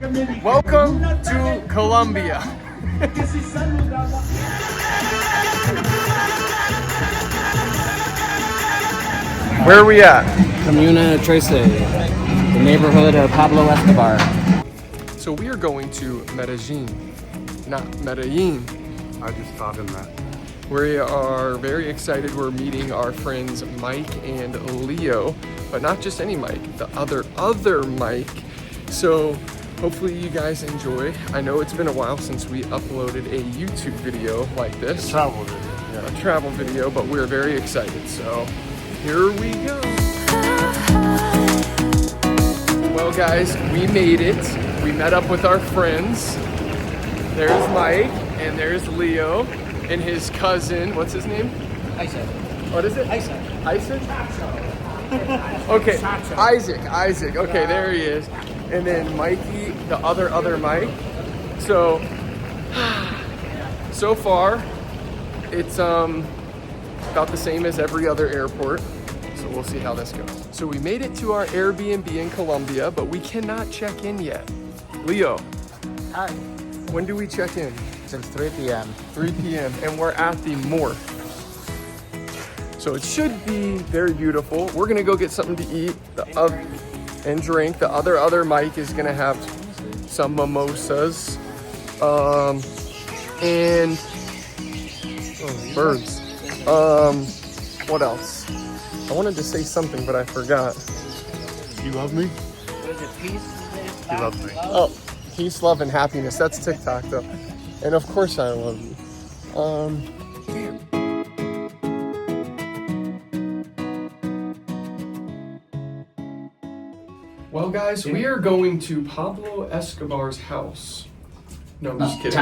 Welcome to Colombia. Where are we at? Comuna 13, the neighborhood of Pablo Escobar. So we are going to Medellin, not Medellin. I just thought in that. We are very excited. We're meeting our friends Mike and Leo, but not just any Mike, the other Mike. So hopefully you guys enjoy. I know it's been a while since we uploaded a YouTube video like this. Travel video. Yeah, a travel video, but we're very excited. So here we go. Well guys, we made it. We met up with our friends. There's Mike and there's Leo and his cousin. What's his name? Isaac. What is it? Isaac. Isaac? Okay, Isaac. Okay, there he is. And then Mikey, the other Mike. So far, it's about the same as every other airport. So we'll see how this goes. So we made it to our Airbnb in Colombia, but we cannot check in yet. Leo, Hi. when do we check in? Since 3 p.m. 3 p.m. and we're at the Morph. So it should be very beautiful. We're gonna go get something to eat and drink. The other Mike is gonna have some mimosas and birds. What else? I wanted to say something, but I forgot. You love me? What is it, peace? He loves me. Oh, peace, love, and happiness. That's TikTok though. And of course I love you. Well guys, we are going to Pablo Escobar's house. No, I'm just kidding.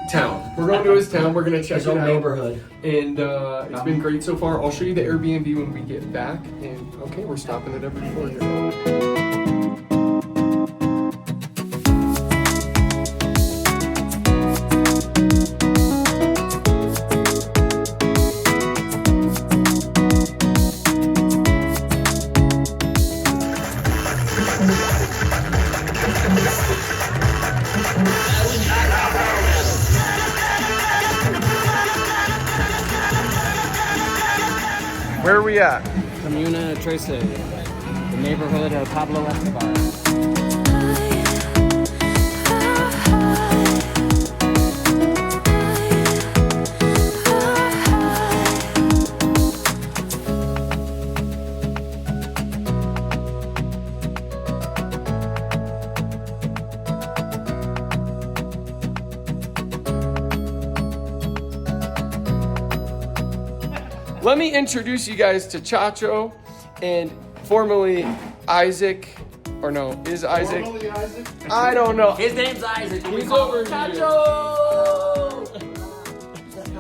Town. We're going to his town. We're going to check His it own out. neighborhood. And it's been great so far. I'll show you the Airbnb when we get back. And okay, we're stopping at every floor here. Where are we at? Comuna 13, the neighborhood of Pablo Escobar. Let me introduce you guys to Chacho and formerly Isaac, or no, is Isaac? I don't know. His name's Isaac. He's over here.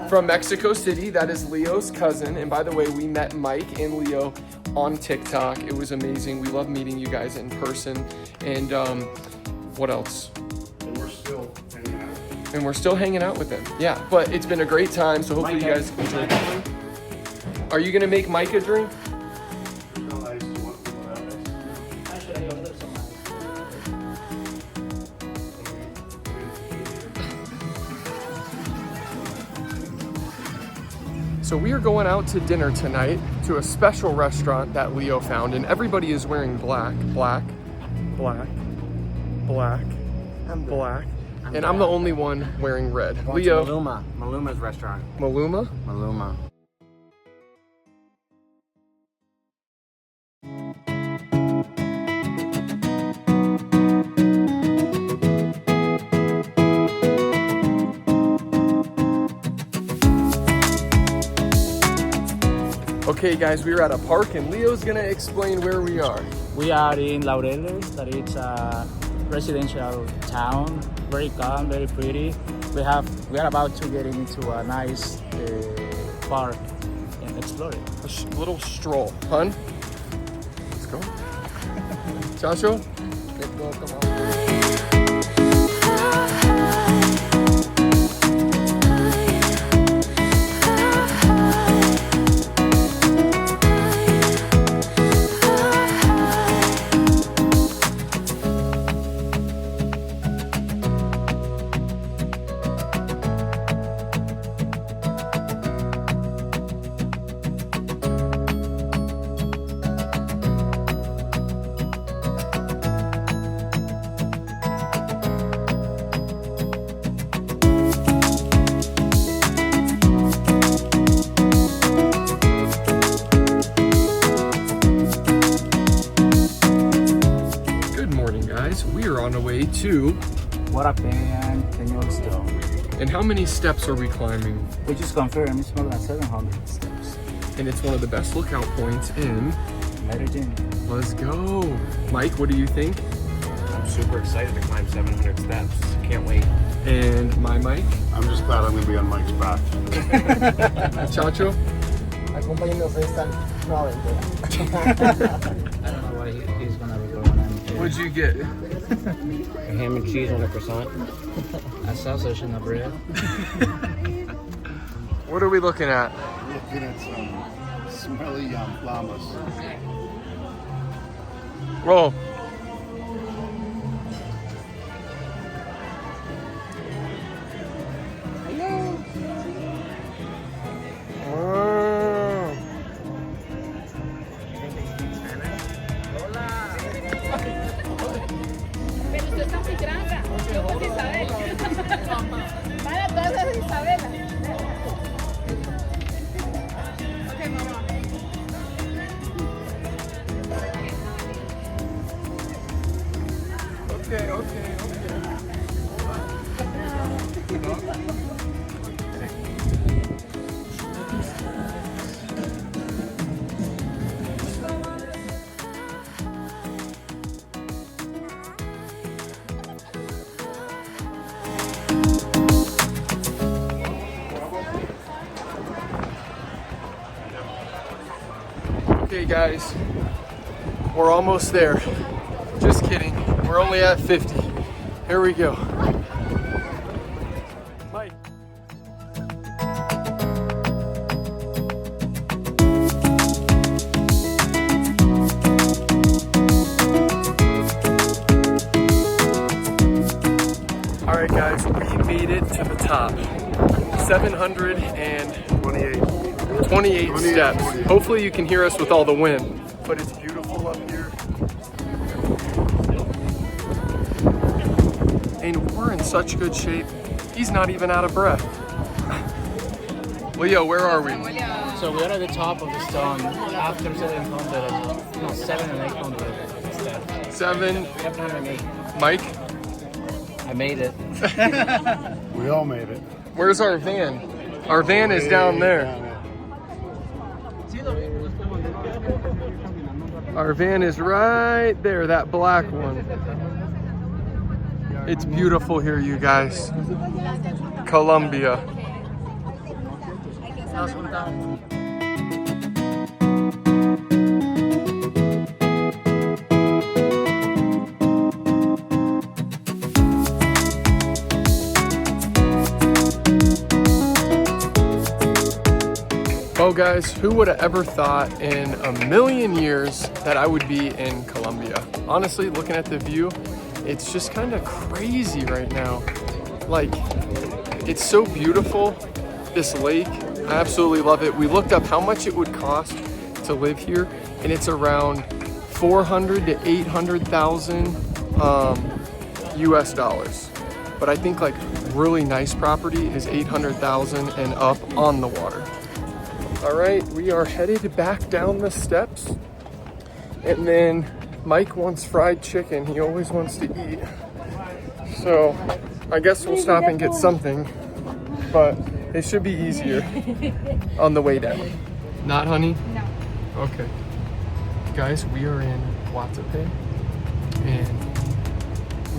From Mexico City, that is Leo's cousin. And by the way, we met Mike and Leo on TikTok. It was amazing. We love meeting you guys in person. And what else? And we're still hanging out. And we're still hanging out with them. Yeah, but it's been a great time. So hopefully you guys enjoy. Are you gonna make Mike a drink? No ice. You want some without ice? So we are going out to dinner tonight to a special restaurant that Leo found, and everybody is wearing black. And I'm the only one wearing red. Leo. Maluma's restaurant. Maluma? Maluma. Okay guys, we are at a park and Leo's gonna explain where we are. We are in Laureles, that is a residential town, very calm, very pretty. We are about to get into a nice park and explore it. A little stroll, hun. Let's go. Chacho, let's go, come on. to. Guatape and Peñol still. And how many steps are we climbing? We just confirmed it's more than 700 steps. And it's one of the best lookout points in Medellin. Let's go. Mike, what do you think? I'm super excited to climb 700 steps. Can't wait. And my Mike? I'm just glad I'm going to be on Mike's back. Chacho? Acompáñenos esta nueva aventura. I don't know why he's gonna be going on. What'd you get? Ham and cheese on a croissant. A sausage and a bread. What are we looking at? Looking at some smelly llamas. Whoa. Pero usted está muy grande. Yo soy Isabel. Para todas las Isabela. Ok, mamá. Okay. Okay guys, we're almost there. Just kidding, we're only at 50. Here we go. Mike. All right guys, we made it to the top. 728 steps. Hopefully you can hear us with all the wind, but it's beautiful up here. And we're in such good shape. He's not even out of breath. Leo, where are we? So we're at the top of the stone after 700, no, 700 and 800 steps. 7. Mike, I made it. We all made it. where's our van? Our van is down there. Our van is right there, that black one. It's beautiful here, you guys. Colombia. Well guys, who would have ever thought in a million years that I would be in Colombia? Honestly, looking at the view, it's just kind of crazy right now. Like, it's so beautiful, this lake. I absolutely love it. We looked up how much it would cost to live here, and it's around 400 to 800,000 US dollars. But I think like really nice property is 800,000 and up on the water. All right, we are headed back down the steps, and then Mike wants fried chicken. He always wants to eat. So I guess we'll stop and get something, but it should be easier on the way down. Not, honey? No. Okay. Guys, we are in Guatape, and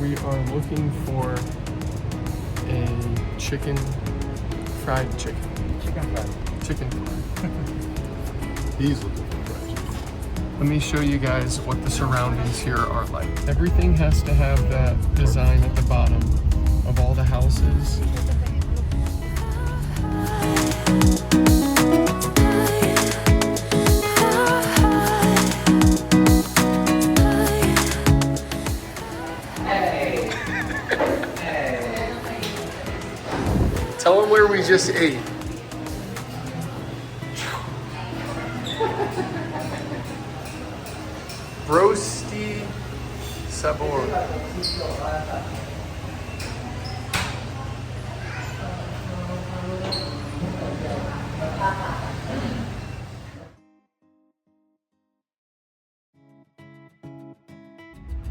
we are looking for a fried chicken. Chicken fry. He's looking for fried. Let me show you guys what the surroundings here are like. Everything has to have that design at the bottom of all the houses. Tell them where we just ate. Roasty sabor.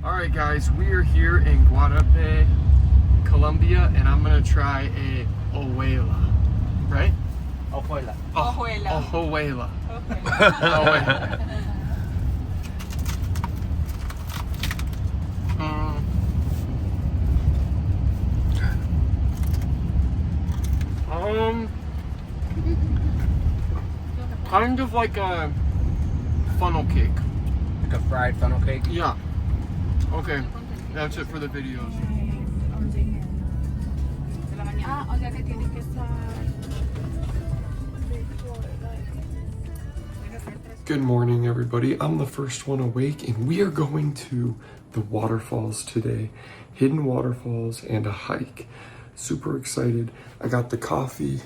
All Alright guys, we are here in Guatape, Colombia, and I'm gonna try a ojuela, right? Ojuela. Ojuela. Ojuela. Kind of like a funnel cake. Like a fried funnel cake. Yeah. Okay, that's it for the videos. Ah, o sea que tienes que estar. Good morning, everybody. I'm the first one awake, and we are going to the waterfalls today. Hidden waterfalls and a hike. Super excited. I got the coffee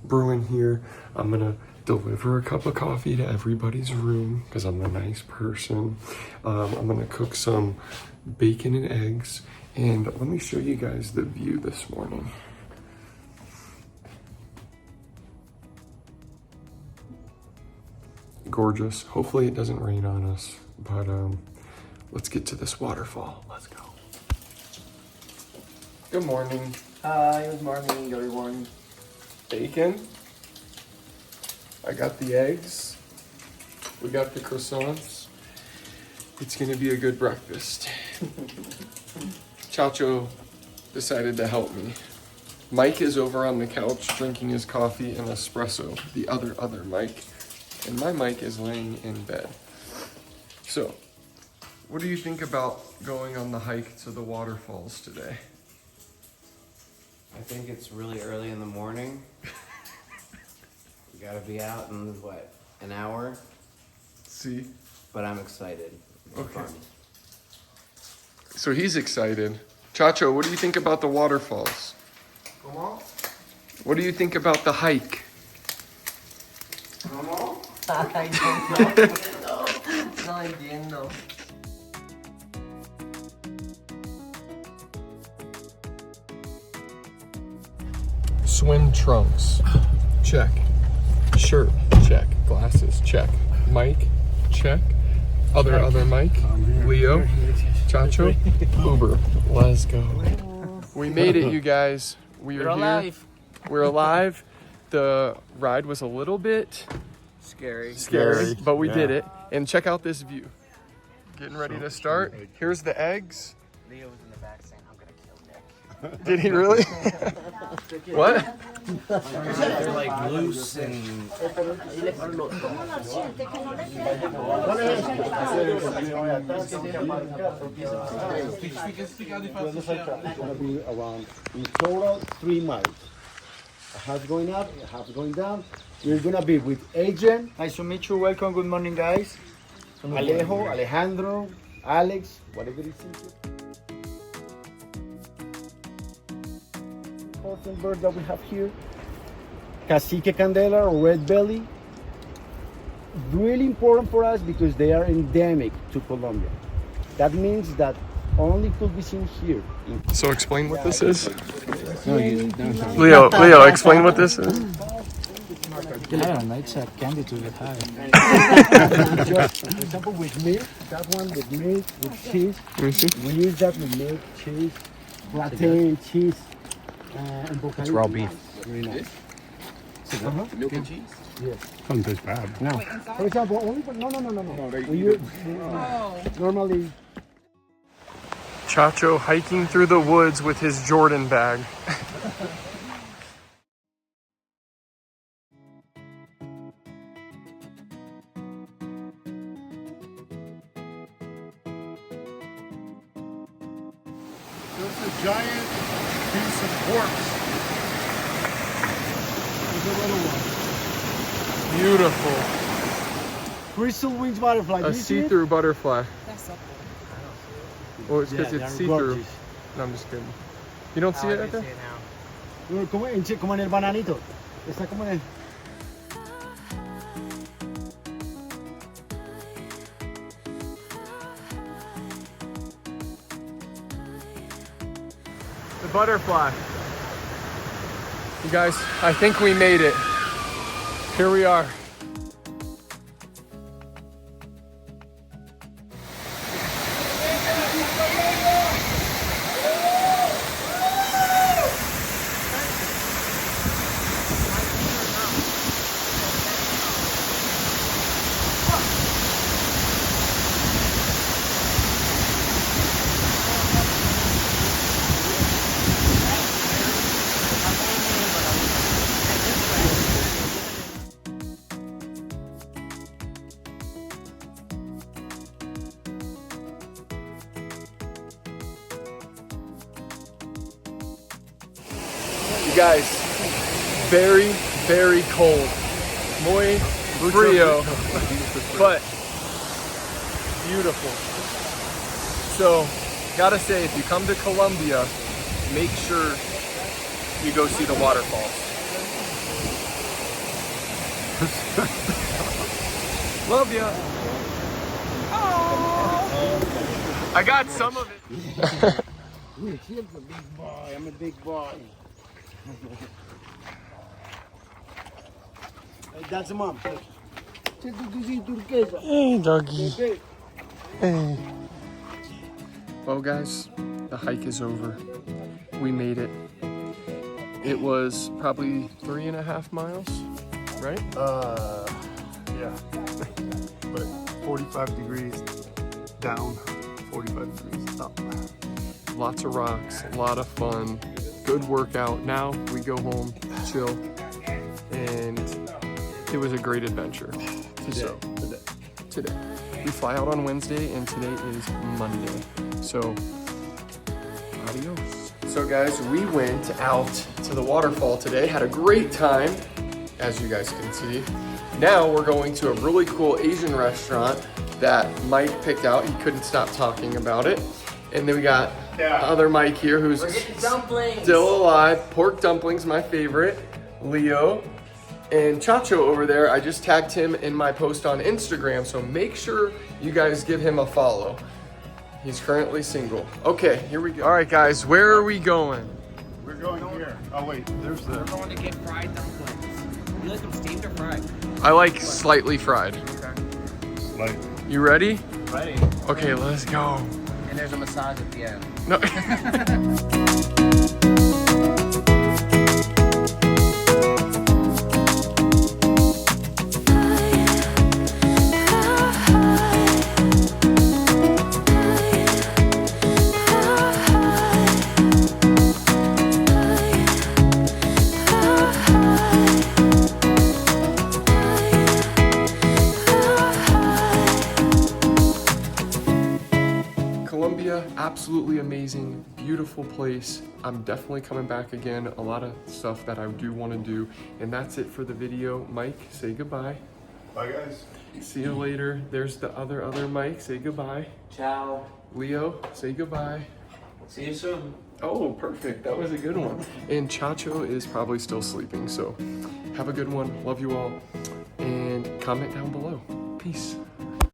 brewing here. I'm gonna deliver a cup of coffee to everybody's room because I'm a nice person. I'm gonna cook some bacon and eggs, and let me show you guys the view this morning. Gorgeous. Hopefully it doesn't rain on us, but let's get to this waterfall. Let's go. Good morning. Hi, good morning, everyone. Bacon. I got the eggs. We got the croissants. It's gonna be a good breakfast. Chacho decided to help me. Mike is over on the couch drinking his coffee and espresso, the other Mike. And my mic is laying in bed. So, what do you think about going on the hike to the waterfalls today? I think it's really early in the morning. We gotta be out in what, an hour? See? But I'm excited. It's Okay. fun. So he's excited. Chacho, what do you think about the waterfalls? ¿Cómo? What do you think about the hike? ¿Cómo? Ay, no entiendo. Swim trunks, check. Shirt, check. Glasses, check. Mic, check. Other mic. Leo, Chacho, Uber. Let's go. We made it, you guys. We're here. alive. We're alive. The ride was a little bit Scary. scary, but we did it. And check out this view. Getting ready to start. Here's the eggs. Leo was in the back saying, I'm gonna kill Nick. Did he really? What? They're like loose and... It's gonna be around, in total, 3 miles. A half going up, a half going down. We're gonna be with Adrian. Nice to meet you. Welcome. Good morning, guys. Alejo, Alejandro, Alex, whatever it is. Important bird that we have here, Cacique Candela or red belly. Really important for us because they are endemic to Colombia. That means that only could be seen here. So explain what this is. Leo, explain what this is. I don't know. It's a candy to get high. Just, for example, with milk, that one with milk, with cheese. Let me see. We use that with milk, cheese, plantain, cheese, and bocadillo. It's raw beef. Very nice. Milk and cheese? Yes. Doesn't taste bad. No. For example, only for, no. We use, normally. Chacho hiking through the woods with his Jordan bag. There's a giant piece of corpse. There's a little one. Beautiful. Crystal wings butterfly. A Do you see it? see-through butterfly. That's so cool. Well, it's because Yeah, it's they're see-through. gorgeous. No, I'm just kidding. You don't see it right there? Como en el bananito. Está como en el... The butterfly. You guys, I think we made it. Here we are. guys, very, very cold. Muy frio, but beautiful. So, gotta say, if you come to Colombia, make sure you go see the waterfalls. Love ya. I got some of it. He's a big boy. I'm a big boy. That's mom. Hey, doggy. Hey. Well, guys, the hike is over. We made it. It was probably 3.5 miles, right? Yeah. But 45 degrees down, 45 degrees up. Lots of rocks, a lot of fun, good workout. Now we go home, chill, and it was a great adventure. Today. We fly out on Wednesday and today is Monday. So, adios. So guys, we went out to the waterfall today, had a great time, as you guys can see. Now we're going to a really cool Asian restaurant that Mike picked out. He couldn't stop talking about it. And then we got other Mike here who's still alive. Pork dumplings, my favorite. Leo. And Chacho over there, I just tagged him in my post on Instagram, so make sure you guys give him a follow. He's currently single. Okay, here we go. All right, guys, where are we going? We're going here. Oh wait, there's the. We're going to get fried dumplings. You like them steamed or fried? I like slightly fried. Slightly. You ready? Ready. Okay, let's go. And there's a massage at the end. No. Colombia, absolutely amazing, beautiful place. I'm definitely coming back again. A lot of stuff that I do want to do. And that's it for the video. Mike, say goodbye. Bye guys. See you later. There's the other Mike. Say goodbye. Ciao. Leo, say goodbye. See you soon. Oh, perfect. That was a good one. And Chacho is probably still sleeping. So have a good one. Love you all. And comment down below. Peace.